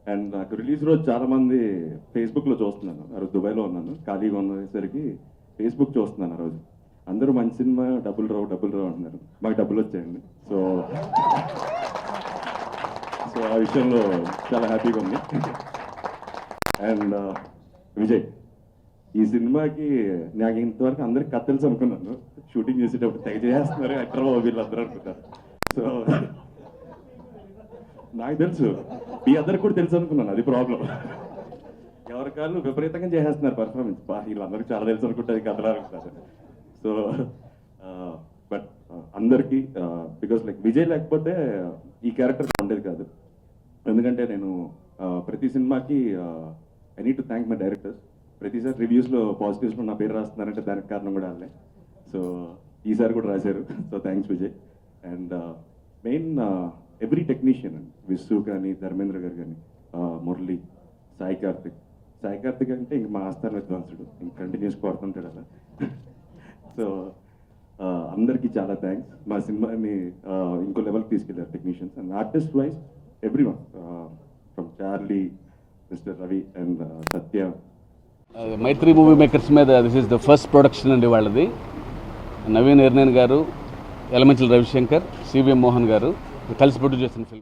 And నాకు release రోజు చాలామంది ఫేస్బుక్లో చూస్తున్నాను. ఆ రోజు దుబాయ్లో ఉన్నాను, ఖాళీగా ఉన్నసరికి ఫేస్బుక్ చూస్తున్నాను. ఆ రోజు అందరూ మంచి సినిమా, డబ్బులు రావు అంటున్నారు. మాకు డబ్బులు వచ్చాయండి. సో ఆ విషయంలో చాలా హ్యాపీగా ఉంది. అండ్ విజయ్, ఈ సినిమాకి నాకు ఇంతవరకు అందరికి కథ తెలుసు అనుకున్నాను. షూటింగ్ చేసేటప్పుడు తెగ చేస్తున్నారు యాక్టర్ వీళ్ళందరూ అనుకుంటారు. సో నాకు తెలుసు, మీ అందరికి కూడా తెలుసు అనుకున్నాను. అది ప్రాబ్లం. ఎవరికాళ్ళు విపరీతంగా చేసేస్తున్నారు పర్ఫార్మెన్స్. వీళ్ళందరికీ చాలా తెలుసు అనుకుంటారు, కథలు అనుకుంటారు. సో బట్ అందరికీ బికాస్ లైక్ విజయ్ లేకపోతే ఈ క్యారెక్టర్ ఉండేది కాదు. ఎందుకంటే నేను ప్రతి సినిమాకి I need to thank my directors. ప్రతిసారి రివ్యూస్లో పాజిటివ్స్లో నా పేరు రాస్తున్నారంటే దానికి కారణం కూడా వాళ్ళే. సో ఈసారి కూడా రాశారు. So thanks Vijay. And main every technician అండి, విసు కానీ, ధర్మేంద్ర గారు కానీ, మురళి, సాయి కార్తిక్ అంటే ఇంక మా ఆస్థాన విద్వాంసుడు, ఇంక కంటిన్యూస్ కొడుతుంటాడు అలా. సో అందరికీ చాలా థ్యాంక్స్. మా సినిమాని ఇంకో లెవెల్కి తీసుకెళ్ళారు technicians. And artist wise every one from Charlie, mister Ravi and Satya. Mythri movie makers మీద this is the first production అండి వాళ్ళది. నవీన్ ఎర్నేన్ గారు, యలమంచిలి రవిశంకర్, సివిఎం మోహన్ గారు కలిసి ప్రొడ్యూస్ చేసిన ఫిల్మ్.